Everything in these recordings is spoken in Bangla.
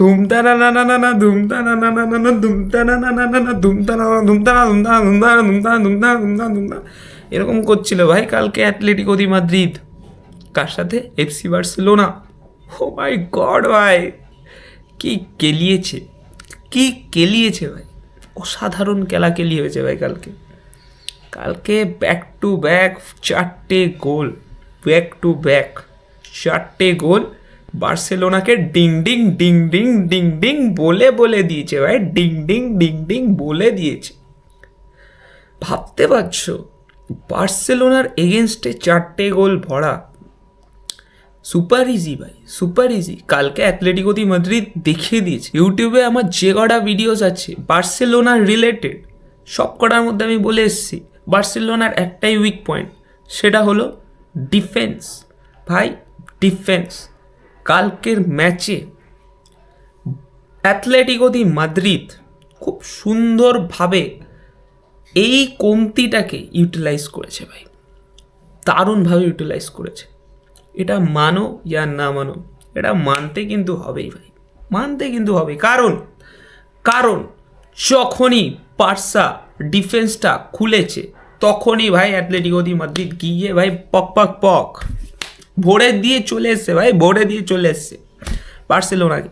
ধুমতা না না না না না ধুমতা না না না না না ধুমতা না না না না না ধুমতা না ধুমতা না ধুমতা ধুমতা ধুমতা ধুমতা ধুমতা ধুমতা এরকম করছিল ভাই কালকে অ্যাটলেটিকো দি মাদ্রিদ। কার সাথে? FC Barcelona. Oh my God ভাই, কি কেলিয়েছে, কি কেলিয়েছে ভাই, অসাধারণ কেলাকেলি হয়েছে ভাই কালকে। কালকে ব্যাক টু ব্যাক 4টে গোল, ব্যাক টু ব্যাক 4টে গোল বার্সেলোনাকে ডিং ডিং ডিং ডিং ডিং ডিং বলে বলে দিয়েছে ভাই, ডিং ডিং ডিং ডিং বলে দিয়েছে। ভাবতে পারছো বার্সেলোনার এগেনস্টে 4টে গোল ভরা, সুপার ইজি ভাই, সুপার ইজি। কালকে অ্যাটলেটিকো দি মাদ্রিদ দেখিয়ে দিয়েছে। ইউটিউবে আমার যে কটা ভিডিওস আছে বার্সেলোনার রিলেটেড সব কটার মধ্যে আমি বলে এসেছি বার্সেলোনার একটাই উইক পয়েন্ট, সেটা হলো ডিফেন্স। ভাই ডিফেন্স, কালকের ম্যাচে অ্যাটলেটিকো দি মাদ্রিদ খুব সুন্দরভাবে এই কমতিটাকে ইউটিলাইজ করেছে ভাই, দারুণভাবে ইউটিলাইজ করেছে। এটা মানো ইয়া না মানো, এটা মানতে কিন্তু হবেই ভাই, মানতে কিন্তু হবে। কারণ কারণ যখনই বার্সা ডিফেন্সটা খুলেছে তখনই ভাই অ্যাটলেটিকো দি মাদ্রিদ গিয়ে ভাই পক পক পক ভরে দিয়ে চলে এসছে ভাই, ভরে দিয়ে চলে এসছে বার্সেলোনাকে।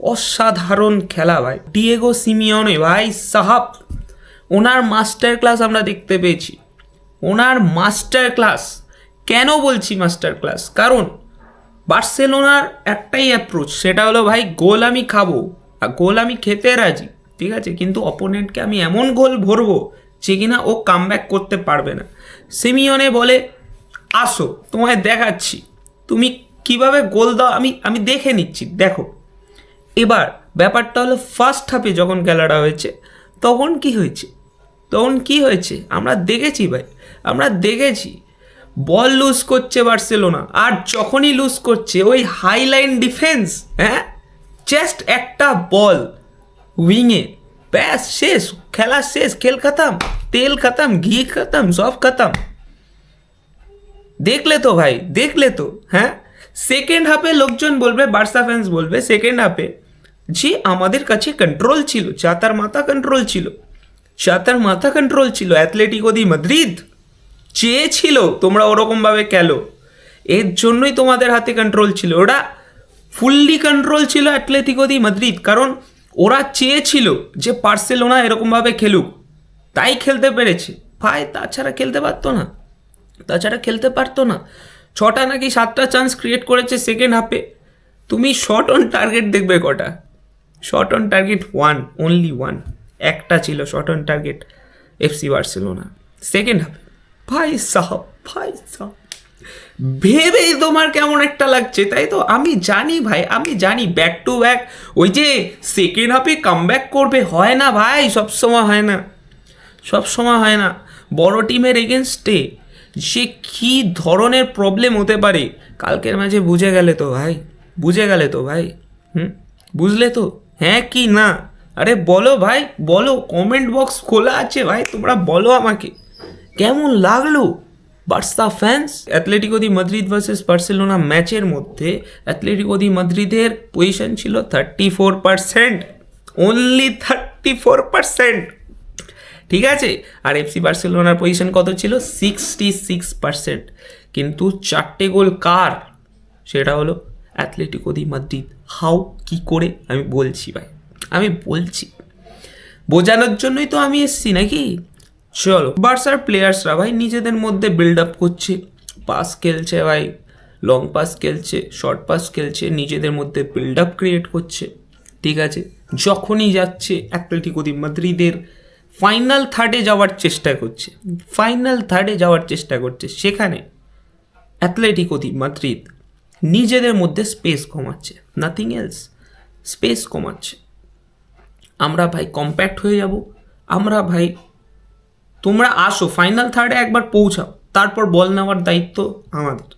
অসাধারণ খেলা ভাই, ডিয়েগো সিমিওনে ভাই সাহাব, ওনার মাস্টার ক্লাস আমরা দেখতে পেয়েছি, ওনার মাস্টার ক্লাস। কেন বলছি মাস্টার ক্লাস? কারণ বার্সেলোনার একটাই অ্যাপ্রোচ, সেটা হলো ভাই গোল আমি খাবো, আর গোল আমি খেতে রাজি, ঠিক আছে, কিন্তু অপোনেন্টকে আমি এমন গোল ভরবো যে কিনা ও কামব্যাক করতে পারবে না। সিমিওনে বলে আসো তোমায় দেখাচ্ছি তুমি কিভাবে গোল দাও, আমি দেখে নিচ্ছি, দেখো। এবার ব্যাপারটা হলো ফার্স্ট হাফে যখন খেলাটা হয়েছে তখন কি হয়েছে, তখন কি হয়েছে আমরা দেখেছি ভাই, আমরা দেখেছি বল লুজ করছে বার্সেলোনা, আর যখনই লুজ করছে ওই হাইলাইন ডিফেন্স, হ্যাঁ, জাস্ট একটা বল উইংয়ে, ব্যাস শেষ, খেলা শেষ, খেল খতম, তেল খতম, ঘি খতম, সব খতম। দেখলে তো ভাই, দেখলে তো, হ্যাঁ। সেকেন্ড হাফে লোকজন বলবে, বার্সা ফ্যান্স বলবে সেকেন্ড হাফে যে আমাদের কাছে কন্ট্রোল ছিল, চাতার মাথা কন্ট্রোল ছিল, চাতার মাথা কন্ট্রোল ছিল। অ্যাটলেটিকো দি মাদ্রিদ চেয়েছিল তোমরা ওরকমভাবে খেলো, এর জন্যই তোমাদের হাতে কন্ট্রোল ছিল, ওটা ফুললি কন্ট্রোল ছিল অ্যাটলেটিকো দি মাদ্রিদ, কারণ ওরা চেয়েছিল যে বার্সেলোনা এরকমভাবে খেলুক, তাই খেলতে পেরেছে ভাই, তাছাড়া খেলতে পারতো না, তাছাড়া খেলতে পারতো না। 6টা নাকি 7টা চান্স ক্রিয়েট করেছে সেকেন্ড হাফে, তুমি শট অন টার্গেট দেখবে কটা? Shot on target only one, একটা ছিল shot on target FC Barcelona second হাফে। ভাই সাহব, ভাই সাহব, ভেবেই তোমার কেমন একটা লাগছে, তাই তো? আমি জানি ভাই, আমি জানি ব্যাক টু ব্যাক ওই যে সেকেন্ড হাফে কামব্যাক করবে, হয় না ভাই, সবসময় হয় না, সবসময় হয় না। বড় টিমের এগেনস্টে সে কী ধরনের প্রবলেম হতে পারে কালকের ম্যাচে বুঝে গেলে তো ভাই, বুঝে গেলে তো ভাই, বুঝলে তো, হ্যাঁ কি না? আরে বলো ভাই, বলো, কমেন্ট বক্স খোলা আছে ভাই, তোমরা বলো আমাকে কেমন লাগলো বার্সা ফ্যান্স। অ্যাটলেটিকো দি মাদ্রিদ ভার্সেস বার্সেলোনা ম্যাচের মধ্যে অ্যাটলেটিকো দি মাদ্রিদের পজিশন ছিল 34%, অনলি 34%, ঠিক আছে। আর এফসি বার্সেলোনার পজিশন কত ছিল? 66%। কিন্তু 4টে গোল কার? সেটা হলো অ্যাটলেটিকো দি মাদ্রিদ। হাউ, কি করে? আমি বলছি ভাই, আমি বলছি, বোঝানোর জন্যই তো আমি এসছি নাকি। চলো, বার্সার প্লেয়ার্সরা ভাই নিজেদের মধ্যে বিল্ড আপ করছে, পাস খেলছে ভাই, লং পাস খেলছে, শর্ট পাস খেলছে, নিজেদের মধ্যে বিল্ড আপ ক্রিয়েট করছে, ঠিক আছে। যখনই যাচ্ছে অ্যাটলেটিকো দি মাদ্রিদের ফাইনাল থার্ডে যাওয়ার চেষ্টা করছে, ফাইনাল থার্ডে যাওয়ার চেষ্টা করছে, সেখানে অ্যাটলেটিকো দি মাদ্রিদ নিজেদের মধ্যে স্পেস কমাচ্ছে, নাথিং এলস, স্পেস কমাচ্ছে। আমরা ভাই কম্প্যাক্ট হয়ে যাব, আমরা ভাই, তোমরা আসো ফাইনাল থার্ডে একবার পৌঁছাও, তারপর বল নেওয়ার দায়িত্ব আমাদের।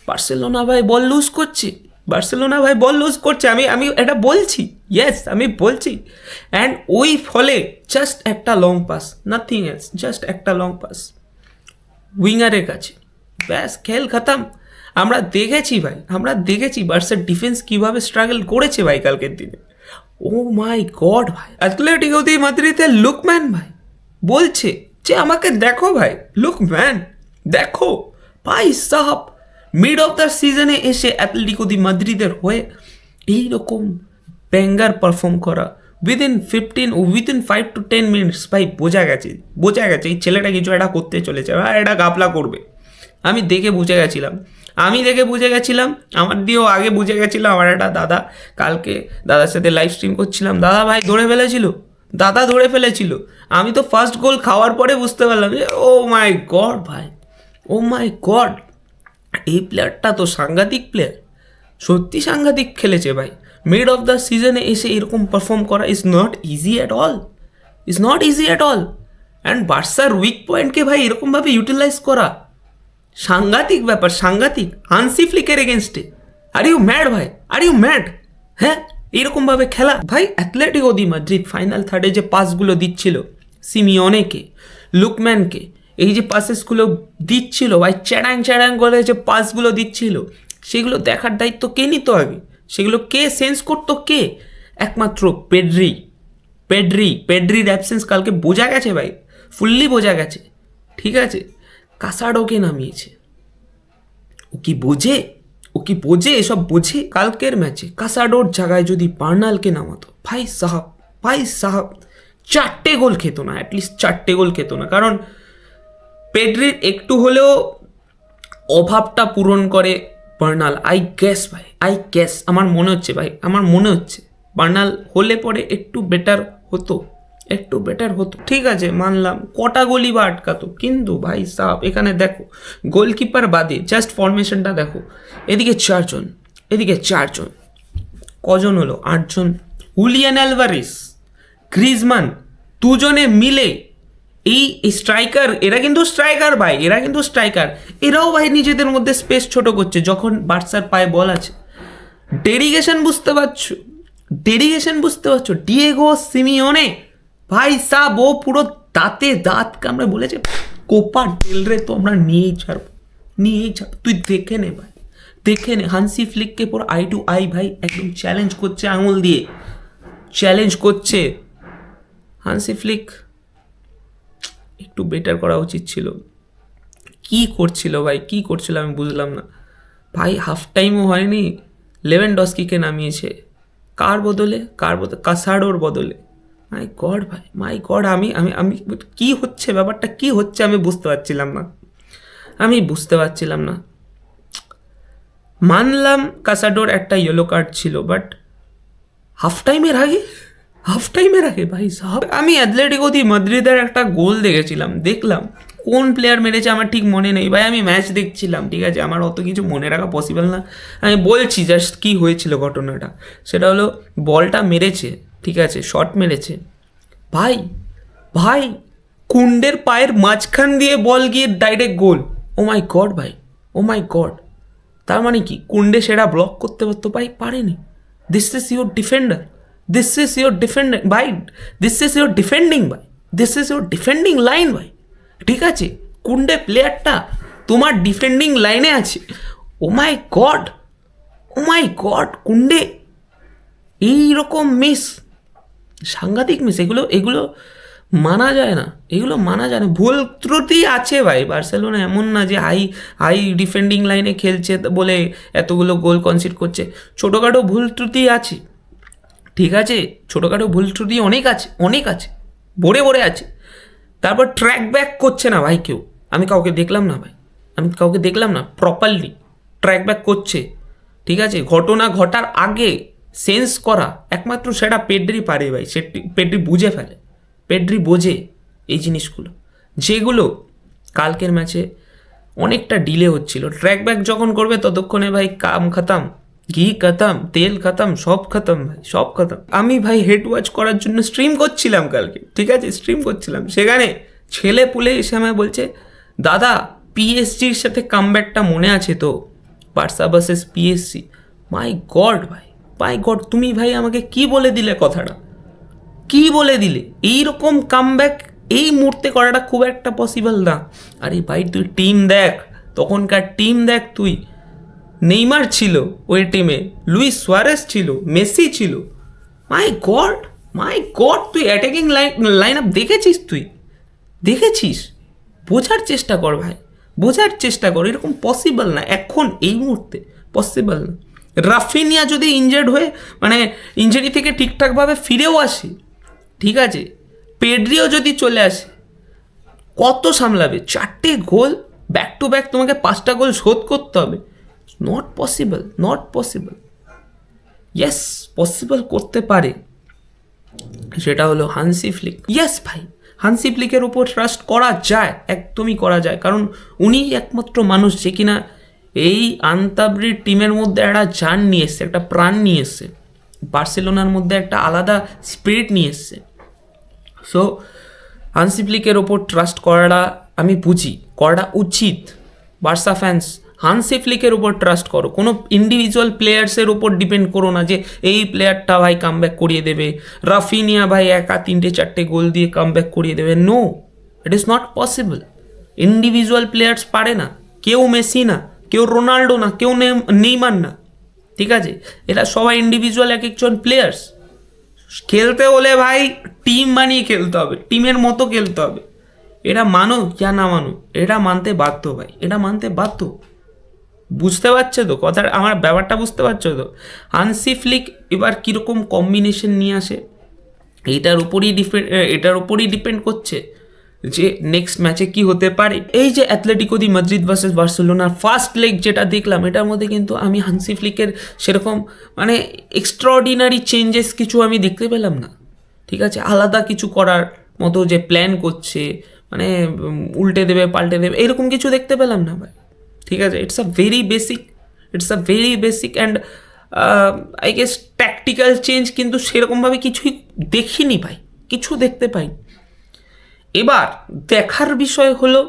বার্সেলোনা ভাই বল লুজ করছে, বার্সেলোনা ভাই বল লুজ করছে, আমি এটা বলছি, ইয়েস আমি বলছি। অ্যান্ড ওই ফলে জাস্ট একটা long pass, nothing else, just একটা লং পাস উইঙ্গারের কাছে, ব্যাস খেল খতম। আমরা দেখেছি ভাই, আমরা দেখেছি বার্সার ডিফেন্স কিভাবে স্ট্রাগল করেছে ভাই কালকের দিনে। ও মাই গড ভাই, অ্যাথলেটিকো দি মাদ্রিদের লুকম্যান ভাই বলছে যে আমাকে দেখো ভাই, লুকম্যান দেখো ভাই সাহাব, মিড অফ দ্য সিজনে এসে অ্যাথলেটিকো দি মাদ্রিদের হয়ে এইরকম ব্যাঙ্গার পারফর্ম করা উইদিন 5 to 10 মিনিটস ভাই, বোঝা গেছে এই ছেলেটা কিছু একটা করতে চলেছে ভাই, এটা গাপলা করবে। আমি দেখে বুঝে গেছিলাম, আমার দিয়েও আগে বুঝে গেছিলাম। আমার একটা দাদা, কালকে দাদার সাথে লাইভ স্ট্রিম করছিলাম, দাদা ভাই ধরে ফেলেছিল। আমি তো ফার্স্ট গোল খাওয়ার পরে বুঝতে পারলাম যে ও মাই গড ভাই, ও মাই গড, এই প্লেয়ারটা তো সাংঘাতিক প্লেয়ার, সত্যি সাংঘাতিক খেলেছে ভাই। মিড অফ দ্য সিজনে এসে এরকম পারফর্ম করা is not easy at all. And বার্সার উইক পয়েন্টকে ভাই এরকমভাবে ইউটিলাইজ করা সাংঘাতিক ব্যাপার, সাংঘাতিক। হানসি ফ্লিকের এগেনস্টে আর ইউ ম্যাড ভাই, হ্যাঁ এইরকমভাবে খেলা ভাই। অ্যাথলেটিকো দি মাদ্রিদ ফাইনাল থার্ডে যে পাসগুলো দিচ্ছিল সিমিওনেকে, লুকম্যানকে, এই যে পাসেসগুলো দিচ্ছিল ভাই, চ্যাড়াং করে যে পাসগুলো দিচ্ছিল, সেগুলো দেখার দায়িত্ব কে নিত আগে? সেগুলো কে সেন্স করতো? কে? একমাত্র পেড্রির অ্যাবসেন্স কালকে বোঝা গেছে ভাই, ফুললি বোঝা গেছে। ঠিক আছে, কাসাডোকে নামিয়েছে। ও কি বোঝে এসব বোঝে? কালকের ম্যাচে কাসাডোর জায়গায় যদি বার্নালকে নামাতো, ভাই সাহাব 4টে গোল খেতো না, অ্যাটলিস্ট 4টে গোল খেত না। কারণ পেড্রির একটু হলেও অভাবটা পূরণ করে বার্নাল, আই গেস আমার মনে হচ্ছে বার্নাল হলে পরে একটু বেটার হতো। ঠিক আছে, মানলাম কটা গোলই বা আটকাতো, কিন্তু ভাই সাহাব এখানে দেখো, গোলকিপার বাদে জাস্ট ফরমেশনটা দেখো, এদিকে চারজন, কজন হলো? 8জন। হুলিয়ান অ্যালভারেস, গ্রিজমান, দুজনে মিলে এই স্ট্রাইকার, এরা কিন্তু স্ট্রাইকার, এরাও ভাই নিজেদের মধ্যে স্পেস ছোট করছে যখন বার্সার পায়ে বল আছে। ডেডিকেশন বুঝতে পারছো? ডিয়েগো সিমিওনে ভাই সাব, ও পুরো দাঁতে দাঁত কামড়ে বলেছে কোপা ডেল রে তো আমরা নিয়েই ছাড়বো। তুই দেখে নে হানসি ফ্লিককে পুরো আই টু আই ভাই একদম চ্যালেঞ্জ করছে, আঙুল দিয়ে চ্যালেঞ্জ করছে। হানসি ফ্লিক একটু বেটার করা উচিত ছিল। কি করছিল আমি বুঝলাম না ভাই। হাফ টাইমও হয়নি, লেভেনডস্কিকে নামিয়েছে। কার বদলে? কাসাডোর বদলে। মাই গড আমি কি হচ্ছে, ব্যাপারটা কি হচ্ছে আমি বুঝতে পারছিলাম না। মানলাম কাসাডোর একটা ইয়েলো কার্ড ছিল, বাট হাফ টাইমের আগে ভাই সাহেব, আমি অ্যাথলেটিকো দি মাদ্রিদের একটা গোল দেখলাম কোন প্লেয়ার মেরেছে আমার ঠিক মনে নেই ভাই, আমি ম্যাচ দেখছিলাম। ঠিক আছে, আমার অত কিছু মনে রাখা পসিবল না, আমি বলছি জাস্ট কি হয়েছিল ঘটনাটা। সেটা হলো বলটা মেরেছে, ঠিক আছে, শট মেরেছে ভাই কুন্ডের পায়ের মাঝখান দিয়ে বল গিয়ে direct goal. O my God ভাই, তার মানে কি কুন্ডে সেটা ব্লক করতে পারতো ভাই? পারেনি। দিস ইজ ইউর ডিফেন্ডার ভাই, this is your defending line ভাই। ঠিক আছে, কুন্ডে প্লেয়ারটা তোমার ডিফেন্ডিং লাইনে আছে। ও মাই গড কুন্ডে এইরকম মিস, সাংঘাতিক মিস। এগুলো মানা যায় না, ভুল ত্রুটি আছে ভাই। বার্সেলোনা এমন না যে হাই ডিফেন্ডিং লাইনে খেলছে বলে এতগুলো গোল কনসিড করছে। ছোটোখাটো ভুল ত্রুটি আছে, ঠিক আছে, ছোটোখাটো ভুল ত্রুটি অনেক আছে, ভরে আছে। তারপর ট্র্যাক ব্যাক করছে না ভাই কেউ, আমি কাউকে দেখলাম না প্রপারলি ট্র্যাক ব্যাক করছে। ঠিক আছে, ঘটনা ঘটার আগে সেন্স করা একমাত্র সেটা পেড্রি পারে ভাই। পেড্রি বুঝে ফেলে, পেড্রি বোঝে এই জিনিসগুলো, যেগুলো কালকের ম্যাচে অনেকটা ডিলে হচ্ছিল। ট্র্যাক ব্যাক যখন করবে ততক্ষণে ভাই কাম খতম, ঘি খতম, তেল খতম, সব খতম ভাই, সব খতম। আমি ভাই হেড ওয়াচ করার জন্য স্ট্রিম করছিলাম কালকে, ঠিক আছে, সেখানে ছেলে পুলে এসে আমায় বলছে, দাদা পিএসজির সাথে কামব্যাকটা মনে আছে তো, বার্সা ভার্সেস পিএসজি। মাই গড ভাই, তুমি ভাই আমাকে কি বলে দিলে কথাটা, এইরকম কামব্যাক এই মুহূর্তে করাটা খুব একটা পসিবল না। আরে ভাই তুই টিম দেখ, তখনকার টিম দেখ, তুই নেইমার ছিল ওই টিমে, লুইস সুয়ারেস ছিল, মেসি ছিল। মাই গড, তুই অ্যাটাকিং লাইন আপ দেখেছিস? দেখেছিস? বোঝার চেষ্টা কর ভাই, বোঝার চেষ্টা কর। এরকম পসিবল না, এখন এই মুহূর্তে পসিবল না। রাফিনিয়া যদি ইনজার্ড হয়ে মানে ইনজারি থেকে ঠিকঠাকভাবে ফিরেও আসে, ঠিক আছে, পেড্রিও যদি চলে আসে, কত সামলাবে? 4টে গোল ব্যাক টু ব্যাক, তোমাকে 5টা গোল শোধ করতে হবে। Not possible. ইয়েস, পসিবল করতে পারে, সেটা হলো হান্সি ফ্লিক। ইয়েস ভাই, হান্সি ফ্লিকের উপর ট্রাস্ট করা যায়, একদমই করা যায়। কারণ উনি একমাত্র মানুষ যে কিনা এই আন্তাবরির টিমের মধ্যে একটা জান নিয়ে এসছে, একটা প্রাণ নিয়ে এসছে, বার্সেলোনার মধ্যে একটা আলাদা স্পিরিট নিয়ে এসছে। সো হান্সি ফ্লিকের ওপর ট্রাস্ট করাটা আমি বুঝি, করাটা উচিত। বার্সা ফ্যান্স, হান্সি ফ্লিকের উপর ট্রাস্ট করো, কোনো ইন্ডিভিজুয়াল প্লেয়ার্সের উপর ডিপেন্ড করো না যে এই প্লেয়ারটা ভাই কামব্যাক করিয়ে দেবে, রাফিনিয়া ভাই একা 3-4টে গোল দিয়ে কামব্যাক করিয়ে দেবে। No, it is not possible. Individual players পারে না, কেউ মেসি না, কেউ রোনাল্ডো না, কেউ নেইমার না, ঠিক আছে? এরা সবাই ইন্ডিভিজুয়াল এক একজন প্লেয়ার্স। খেলতে হলে ভাই টিম বানিয়ে খেলতে হবে, টিমের মতো খেলতে হবে। এটা মানো ইয়া না মানো, এটা মানতে বাধ্য ভাই, এটা মানতে বাধ্য। বুঝতে পারছো তো কথা, আমার ব্যাপারটা বুঝতে পারছো তো? হান্সি ফ্লিক এবার কীরকম কম্বিনেশন নিয়ে আসে এটার উপরই ডিপেন্ড করছে যে নেক্সট ম্যাচে কি হতে পারে। এই যে অ্যাথলেটিকো দি মাদ্রিদ ভার্সেস বার্সেলোনার ফার্স্ট লেগ যেটা দেখলাম, এটার মধ্যে কিন্তু আমি হান্সি ফ্লিকের সেরকম মানে এক্সট্রাঅর্ডিনারি চেঞ্জেস কিছু আমি দেখতে পেলাম না, ঠিক আছে? আলাদা কিছু করার মতো যে প্ল্যান করছে, মানে উল্টে দেবে পাল্টে দেবে, এরকম কিছু দেখতে পেলাম না ভাই, ঠিক আছে? It's a very basic and I guess tactical change কিন্তু সেরকমভাবে কিছুই দেখিনি ভাই, কিছু দেখতে পাই। এবার দেখার বিষয় হলো,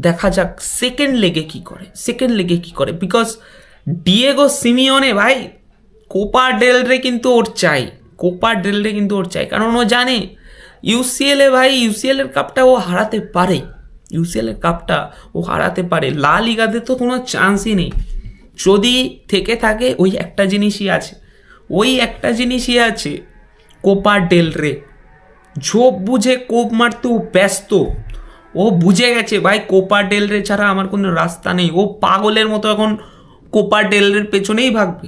দেখা যাক সেকেন্ড লেগে কি করে, বিকজ ডিয়েগো সিমিওনে ভাই কোপা ডেল রে কিন্তু ওর চাই, কারণ ও জানে ইউসিএলের কাপটা ও হারাতে পারে, লা লিগাতে তো কোনো চান্সই নেই। যদি থেকে থাকে ওই একটা জিনিসই আছে, কোপা ডেল রে। ঝোপ বুঝে কোপ মারতে ও ব্যস্ত, ও বুঝে গেছে ভাই কোপা ডেল রে ছাড়া আমার কোনো রাস্তা নেই। ও পাগলের মতো এখন কোপা ডেল রের পেছনেই ভাগবে।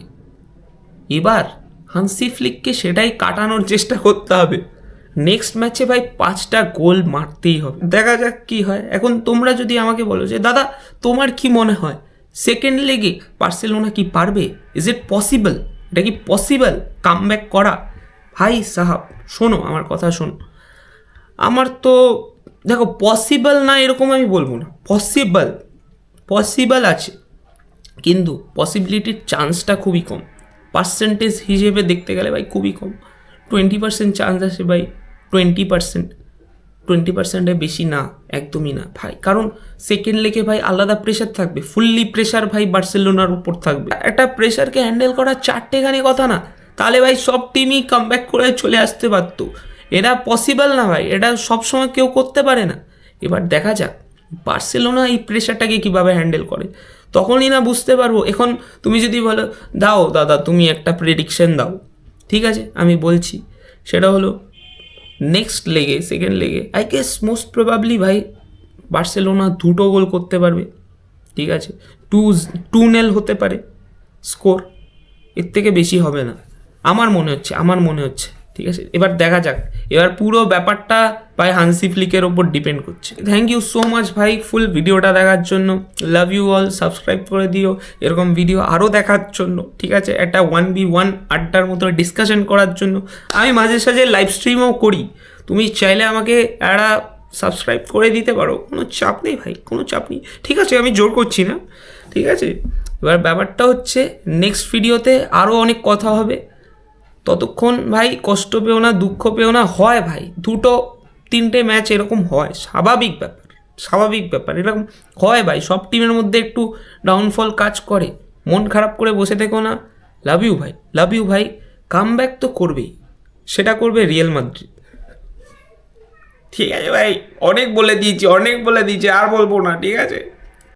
এবার হান্সি ফ্লিককে সেটাই কাটানোর চেষ্টা করতে হবে। নেক্সট ম্যাচে ভাই 5টা গোল মারতেই হবে, দেখা যাক কি হয়। এখন তোমরা যদি আমাকে বলো যে দাদা তোমার কি মনে হয় সেকেন্ড লেগে বার্সেলোনা কি পারবে? Is it possible? এটা কি পসিবল কামব্যাক করা? ভাই সাহাব শোনো, আমার কথা শোনো। আমার তো দেখো পসিবল না এরকম আমি বলবো না, পসিবল আছে, কিন্তু পসিবিলিটির চান্সটা খুবই কম। পার্সেন্টেজ হিসেবে দেখতে গেলে ভাই খুবই কম। 20% চান্স আছে ভাই, 20%-এর বেশি না, একদমই না ভাই। কারণ সেকেন্ড লেগে ভাই আলাদা প্রেশার থাকবে, ফুললি প্রেশার ভাই বার্সেলোনার উপর থাকবে। একটা প্রেশারকে হ্যান্ডেল করা 4টেখানি কথা না, তাহলে ভাই সব টিমই কামব্যাক করে চলে আসতে পারতো। এটা পসিবল না ভাই, এটা সবসময় কেউ করতে পারে না। এবার দেখা যাক বার্সেলোনা এই প্রেশারটাকে কীভাবে হ্যান্ডেল করে, তখনই না বুঝতে পারবো। এখন তুমি যদি বলো দাও দাদা তুমি একটা প্রেডিকশন দাও, ঠিক আছে আমি বলছি, সেটা হলো নেক্সট লেগে সেকেন্ড লেগে আই গেস মোস্ট প্রবাবলি ভাই বার্সেলোনা 2টো গোল করতে পারবে, ঠিক আছে? 2-0 হতে পারে স্কোর, এর থেকে বেশি হবে না আমার মনে হচ্ছে, ঠিক আছে? এবার দেখা যাক, এবার পুরো ব্যাপারটা ভাই হান্সি ফ্লিকের ওপর ডিপেন্ড করছে। থ্যাংক ইউ সো মাচ ভাই ফুল ভিডিওটা দেখার জন্য, লাভ ইউ অল, সাবস্ক্রাইব করে দিও এরকম ভিডিও আরও দেখার জন্য, ঠিক আছে? একটা 1v1 আড্ডার মতো ডিসকাশন করার জন্য আমি মাঝে সাঝে লাইভ স্ট্রিমও করি, তুমি চাইলে আমাকে একটা সাবস্ক্রাইব করে দিতে পারো, কোনো চাপ নেই ভাই, কোনো চাপ নেই, ঠিক আছে? আমি জোর করছি না, ঠিক আছে? এবার ব্যাপারটা হচ্ছে নেক্সট ভিডিওতে আরও অনেক কথা হবে, ততক্ষণ ভাই কষ্ট পেও না, দুঃখ পেও না। হয় ভাই 2-3টে ম্যাচ এরকম হয়, স্বাভাবিক ব্যাপার এরকম হয় ভাই, সব টিমের মধ্যে একটু ডাউনফল কাজ করে, মন খারাপ করে বসে থেকো না। লাভ ইউ ভাই, কামব্যাক তো করবেই, সেটা করবে রিয়াল মাদ্রিদ, ঠিক আছে ভাই? অনেক বলে দিয়েছি আর বলবো না, ঠিক আছে?